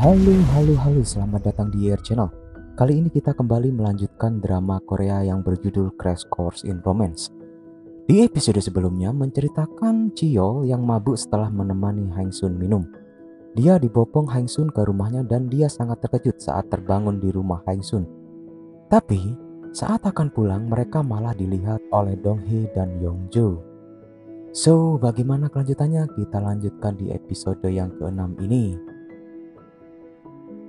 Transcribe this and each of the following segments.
Halo, selamat datang di Year Channel. Kali ini kita kembali melanjutkan drama Korea yang berjudul Crash Course in Romance. Di episode sebelumnya menceritakan Chiyol yang mabuk setelah menemani Hang Sun minum. Dia dibopong Hang Sun ke rumahnya dan dia sangat terkejut saat terbangun di rumah Hang Sun. Tapi saat akan pulang mereka malah dilihat oleh Dong Hee dan Yong Jo. So, bagaimana kelanjutannya? Kita lanjutkan di episode yang ke-6 ini.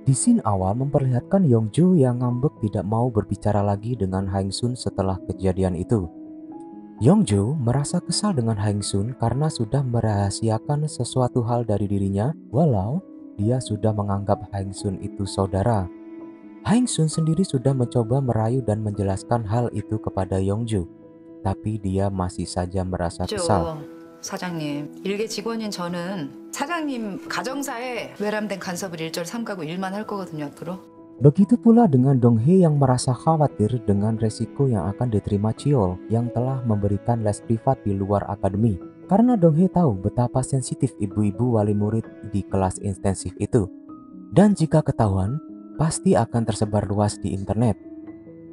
Di scene awal memperlihatkan Yongju yang ngambek tidak mau berbicara lagi dengan Hang Sun setelah kejadian itu. Yongju merasa kesal dengan Hang Sun karena sudah merahasiakan sesuatu hal dari dirinya walau dia sudah menganggap Hang Sun itu saudara. Hang Sun sendiri sudah mencoba merayu dan menjelaskan hal itu kepada Yongju, tapi dia masih saja merasa kesal. 사장님, 일개 직원인 저는 사장님 가정사에 외람된 간섭을 일절 삼가고 일만 할 거거든요, 앞으로. Begitu pula dengan Dong Hee yang merasa khawatir dengan resiko yang akan diterima Chiyol yang telah memberikan les privat di luar akademi. Karena Dong Hee tahu betapa sensitif ibu-ibu wali murid di kelas intensif itu. Dan jika ketahuan, pasti akan tersebar luas di internet.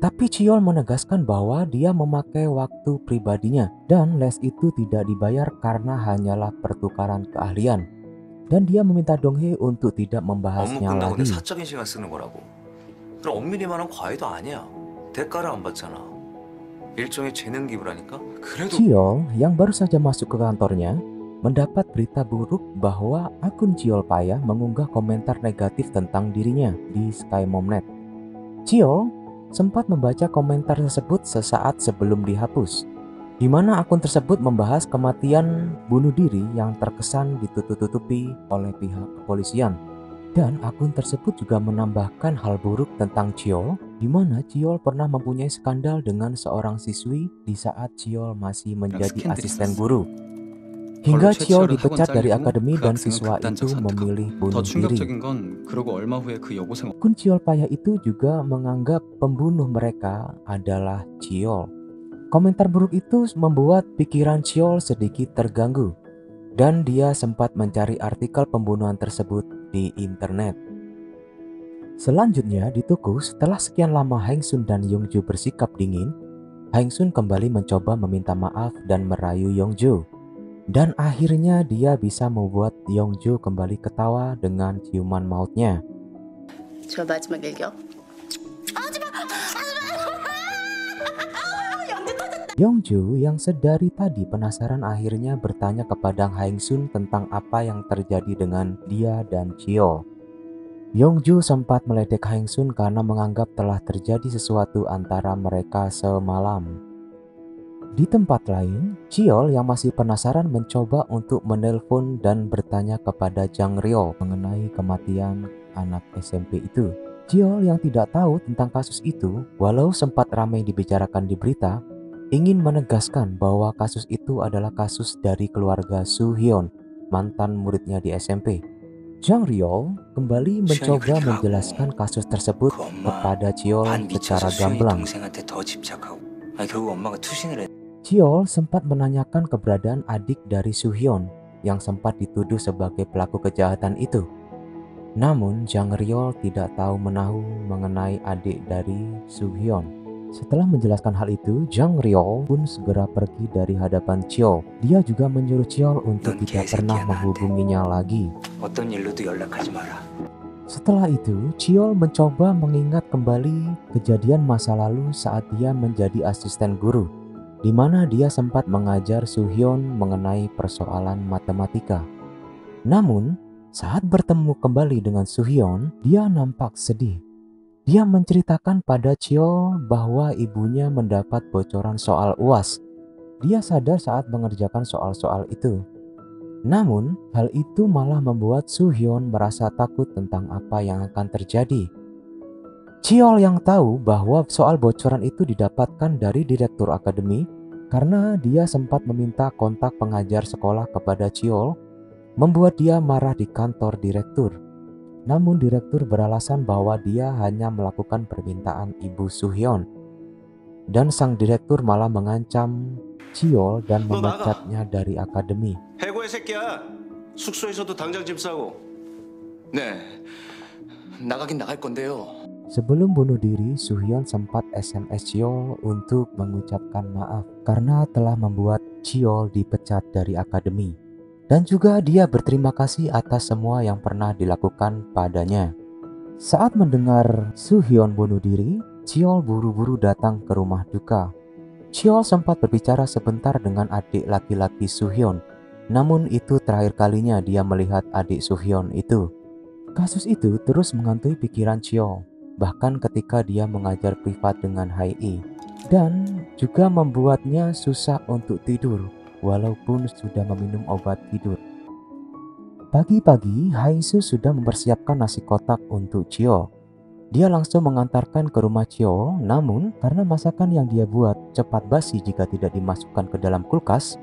Tapi Chiyol menegaskan bahwa dia memakai waktu pribadinya dan les itu tidak dibayar karena hanyalah pertukaran keahlian. Dan dia meminta Dong Hee untuk tidak membahasnya lagi. 사적인 시간 쓰는 거라고. 그럼 엄밀히말하면 과외도 아니야. 대가를 안 받잖아. 일종의 재능 기부라니까. 그래도 Chiyol yang baru saja masuk ke kantornya mendapat berita buruk bahwa akun Chiyol Paya mengunggah komentar negatif tentang dirinya di SkyMomNet. Chiyol sempat membaca komentar tersebut sesaat sebelum dihapus, di mana akun tersebut membahas kematian bunuh diri yang terkesan ditutup-tutupi oleh pihak kepolisian. Dan akun tersebut juga menambahkan hal buruk tentang Chiyol, di mana Chiyol pernah mempunyai skandal dengan seorang siswi di saat Chiyol masih menjadi asisten guru. Hingga Chiyol dipecat dari akademi dan siswa itu memilih bunuh diri. Akun Chiyol Paya itu juga menganggap pembunuh mereka adalah Chiyol. Komentar buruk itu membuat pikiran Chiyol sedikit terganggu, dan dia sempat mencari artikel pembunuhan tersebut di internet. Selanjutnya di toko, setelah sekian lama Hang Sun dan Yongju bersikap dingin, Hang Sun kembali mencoba meminta maaf dan merayu Yongju. Dan akhirnya dia bisa membuat Yongju kembali ketawa dengan ciuman mautnya. 저 마지막 일격. Yongju yang sedari tadi penasaran akhirnya bertanya kepada Hang Sun tentang apa yang terjadi dengan dia dan Chiyol. Yongju sempat meledek Hang Sun karena menganggap telah terjadi sesuatu antara mereka semalam. Di tempat lain, Chiyol yang masih penasaran mencoba untuk menelpon dan bertanya kepada Jang Ryol mengenai kematian anak SMP itu. Chiyol yang tidak tahu tentang kasus itu, walau sempat ramai dibicarakan di berita, ingin menegaskan bahwa kasus itu adalah kasus dari keluarga Soo Hyun, mantan muridnya di SMP. Jang Ryol kembali mencoba menjelaskan kasus tersebut kepada Chiyol secara gamblang. Chiyol sempat menanyakan keberadaan adik dari Soo Hyun yang sempat dituduh sebagai pelaku kejahatan itu. Namun Jang Ryol tidak tahu menahu mengenai adik dari Soo Hyun. Setelah menjelaskan hal itu, Jang Ryol pun segera pergi dari hadapan Chiyol. Dia juga menyuruh Chiyol untuk tidak pernah menghubunginya lagi. Setelah itu, Chiyol mencoba mengingat kembali kejadian masa lalu saat dia menjadi asisten guru, di mana dia sempat mengajar Soo Hyun mengenai persoalan matematika. Namun, saat bertemu kembali dengan Soo Hyun, dia nampak sedih. Dia menceritakan pada Chiyol bahwa ibunya mendapat bocoran soal UAS. Dia sadar saat mengerjakan soal-soal itu. Namun, hal itu malah membuat Soo Hyun merasa takut tentang apa yang akan terjadi. Chiyol yang tahu bahwa soal bocoran itu didapatkan dari direktur akademi karena dia sempat meminta kontak pengajar sekolah kepada Chiyol, membuat dia marah di kantor direktur. Namun direktur beralasan bahwa dia hanya melakukan permintaan ibu Soo Hyun. Dan sang direktur malah mengancam Chiyol dan memecatnya dari akademi. 해고의 새끼야. 숙소에서도 당장 집 사고. 네. 나가긴 나갈 건데요. Sebelum bunuh diri, Suhyun sempat SMS Cheol untuk mengucapkan maaf karena telah membuat Cheol dipecat dari akademi. Dan juga dia berterima kasih atas semua yang pernah dilakukan padanya. Saat mendengar Suhyun bunuh diri, Cheol buru-buru datang ke rumah duka. Cheol sempat berbicara sebentar dengan adik laki-laki Suhyun. Namun itu terakhir kalinya dia melihat adik Suhyun itu. Kasus itu terus menghantui pikiran Cheol, bahkan ketika dia mengajar privat dengan Hae, dan juga membuatnya susah untuk tidur walaupun sudah meminum obat tidur. Pagi-pagi, Hae-soo sudah mempersiapkan nasi kotak untuk Cheol. Dia langsung mengantarkan ke rumah Cheol, namun karena masakan yang dia buat cepat basi jika tidak dimasukkan ke dalam kulkas,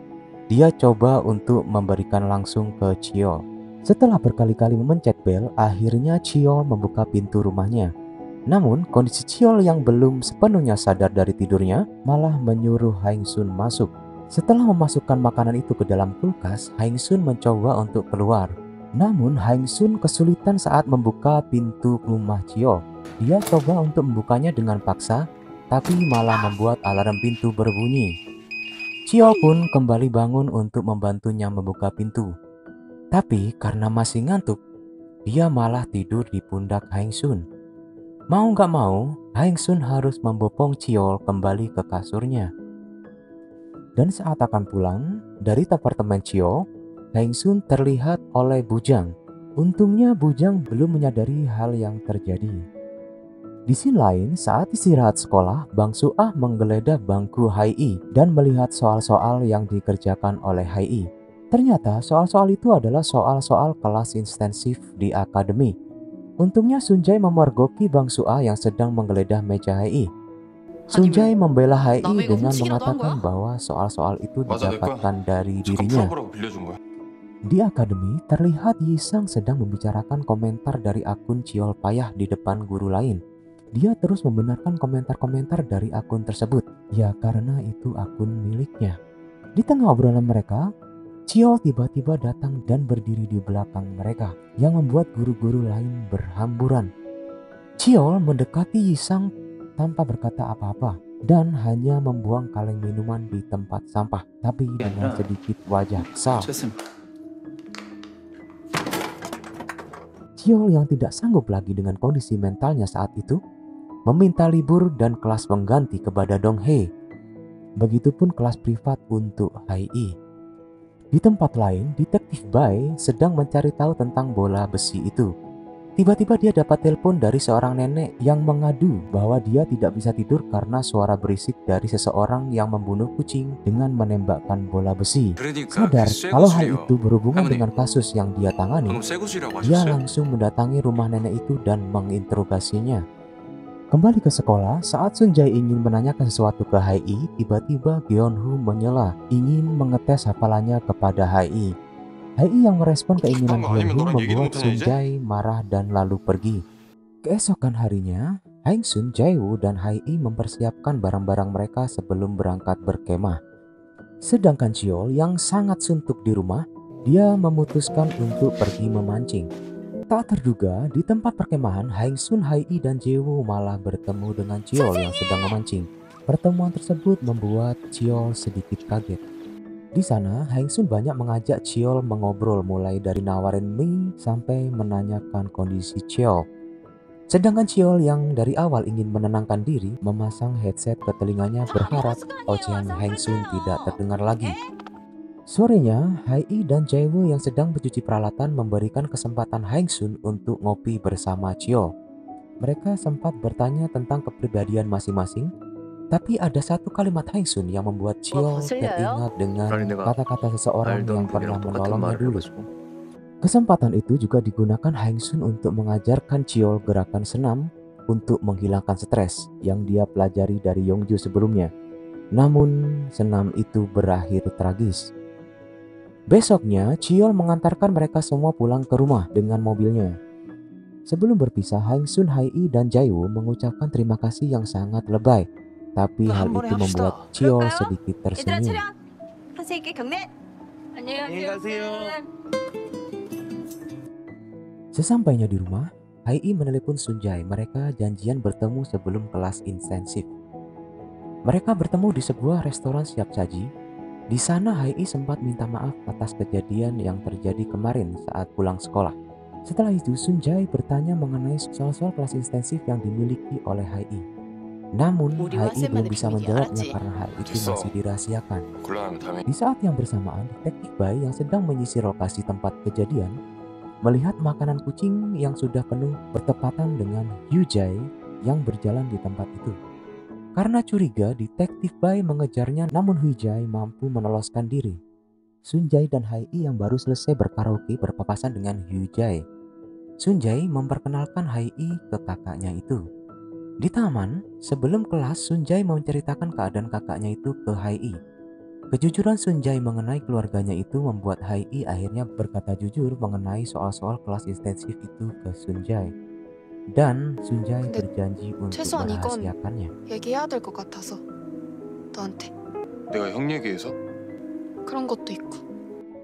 dia coba untuk memberikan langsung ke Cheol. Setelah berkali-kali memencet bel, akhirnya Cheol membuka pintu rumahnya. Namun, kondisi Cheol yang belum sepenuhnya sadar dari tidurnya malah menyuruh Hae-sun masuk. Setelah memasukkan makanan itu ke dalam kulkas, Hae-sun mencoba untuk keluar. Namun, Hae-sun kesulitan saat membuka pintu rumah Cheol. Dia coba untuk membukanya dengan paksa, tapi malah membuat alarm pintu berbunyi. Cheol pun kembali bangun untuk membantunya membuka pintu. Tapi karena masih ngantuk, dia malah tidur di pundak Hae-sun. Mau gak mau, Hae-sun harus membopong Cheol kembali ke kasurnya. Dan saat akan pulang dari apartemen Cheol, Hae-sun terlihat oleh Bujang. Untungnya Bujang belum menyadari hal yang terjadi. Di sisi lain, saat istirahat sekolah, Bang Suah menggeledah bangku Hae dan melihat soal-soal yang dikerjakan oleh Hae. Ternyata soal-soal itu adalah soal-soal kelas intensif di akademi. Untungnya Sunjae memergoki Bang Suah yang sedang menggeledah meja Hae. Sunjae membela Hae dengan mengatakan bahwa soal-soal itu didapatkan dari dirinya. Di akademi, terlihat Yisang sedang membicarakan komentar dari akun Cheol payah di depan guru lain. Dia terus membenarkan komentar-komentar dari akun tersebut, ya karena itu akun miliknya. Di tengah obrolan mereka, Cheol tiba-tiba datang dan berdiri di belakang mereka, yang membuat guru-guru lain berhamburan. Cheol mendekati Yisang tanpa berkata apa-apa dan hanya membuang kaleng minuman di tempat sampah, tapi dengan sedikit wajah kesal. Cheol yang tidak sanggup lagi dengan kondisi mentalnya saat itu, meminta libur dan kelas pengganti kepada Donghae. Begitupun kelas privat untuk Hae. Di tempat lain, detektif Bae sedang mencari tahu tentang bola besi itu. Tiba-tiba dia dapat telepon dari seorang nenek yang mengadu bahwa dia tidak bisa tidur karena suara berisik dari seseorang yang membunuh kucing dengan menembakkan bola besi. Sadar kalau hal itu berhubungan dengan kasus yang dia tangani, dia langsung mendatangi rumah nenek itu dan menginterogasinya. Kembali ke sekolah, saat Sunjae ingin menanyakan sesuatu ke Hae, tiba-tiba Gyeonhu menyela ingin mengetes hafalannya kepada Hae. Hae yang merespon keinginan Gyeonhu membuat Sunjae marah dan lalu pergi. Keesokan harinya, Hae-sun, Jae-woo, dan Hae mempersiapkan barang-barang mereka sebelum berangkat berkemah. Sedangkan Cheol yang sangat suntuk di rumah, dia memutuskan untuk pergi memancing. Tak terduga, di tempat perkemahan, Hae-sun, Hae, dan Jae-woo malah bertemu dengan Cheol yang sedang memancing. Pertemuan tersebut membuat Cheol sedikit kaget. Di sana, Hae-sun banyak mengajak Cheol mengobrol mulai dari nawarin mie sampai menanyakan kondisi Cheol. Sedangkan Cheol yang dari awal ingin menenangkan diri, memasang headset ke telinganya berharap ocehan Hae-sun tidak terdengar lagi. Sorenya, Hae dan Jae-woo yang sedang mencuci peralatan memberikan kesempatan Hae-sun untuk ngopi bersama Cheol. Mereka sempat bertanya tentang kepribadian masing-masing, tapi ada satu kalimat Hae-sun yang membuat Cheol teringat dengan kata-kata seseorang yang pernah menolongnya dulu. Kesempatan itu juga digunakan Hae-sun untuk mengajarkan Cheol gerakan senam untuk menghilangkan stres yang dia pelajari dari Yongju sebelumnya. Namun, senam itu berakhir tragis. Besoknya, Cheol mengantarkan mereka semua pulang ke rumah dengan mobilnya. Sebelum berpisah, Hae-sun, Hae, dan Jae-woo mengucapkan terima kasih yang sangat lebay. Tapi hal itu membuat Cheol sedikit tersenyum. Sesampainya di rumah, Hai menelepon Sunjay. Mereka janjian bertemu sebelum kelas intensif. Mereka bertemu di sebuah restoran siap saji. Di sana Hai sempat minta maaf atas kejadian yang terjadi kemarin saat pulang sekolah. Setelah itu Sunjay bertanya mengenai soal-soal kelas intensif yang dimiliki oleh Hai. Namun Hai belum bisa menjawabnya karena hal itu masih dirahasiakan. Di saat yang bersamaan, detektif Bai yang sedang menyisir lokasi tempat kejadian melihat makanan kucing yang sudah penuh bertepatan dengan Hyujai yang berjalan di tempat itu. Karena curiga, detektif Bai mengejarnya, namun Hyujai mampu meloloskan diri. Sunjay dan Hai yang baru selesai berkaraoke berpapasan dengan Hyujai. Sunjay memperkenalkan Hai ke kakaknya itu. Di taman, sebelum kelas, Sunjay menceritakan keadaan kakaknya itu ke Hai. Kejujuran Sunjay mengenai keluarganya itu membuat Hai akhirnya berkata jujur mengenai soal-soal kelas intensif itu ke Sunjay. Dan Sunjay berjanji untuk merahasiakannya. 얘기해야 될 것 같아서 너한테. 내가 형 얘기해서? 그런 것도 있고.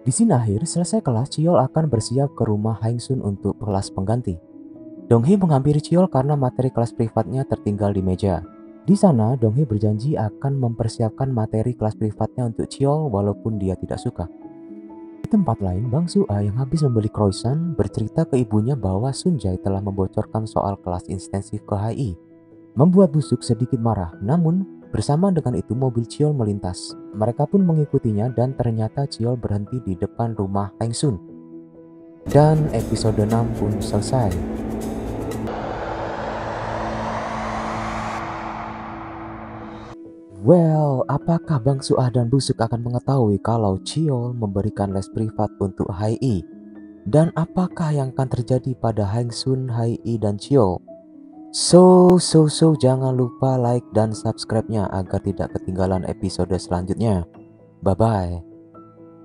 Di sini akhir, selesai kelas, Chiol akan bersiap ke rumah Haengsun untuk kelas pengganti. Donghee menghampiri Chiol karena materi kelas privatnya tertinggal di meja. Di sana, Donghee berjanji akan mempersiapkan materi kelas privatnya untuk Chiol walaupun dia tidak suka. Di tempat lain, Bang Sua yang habis membeli croissant bercerita ke ibunya bahwa Sunjay telah membocorkan soal kelas intensif ke Hai. Membuat Busuk sedikit marah, namun bersama dengan itu mobil Chiol melintas. Mereka pun mengikutinya dan ternyata Chiol berhenti di depan rumah Haengsun. Dan episode 6 pun selesai. Well, apakah Bang Suah dan Busuk akan mengetahui kalau Chiol memberikan les privat untuk Hai? Dan apakah yang akan terjadi pada Haengsun, Hai, dan Chiol? So, jangan lupa like dan subscribe-nya agar tidak ketinggalan episode selanjutnya. Bye-bye.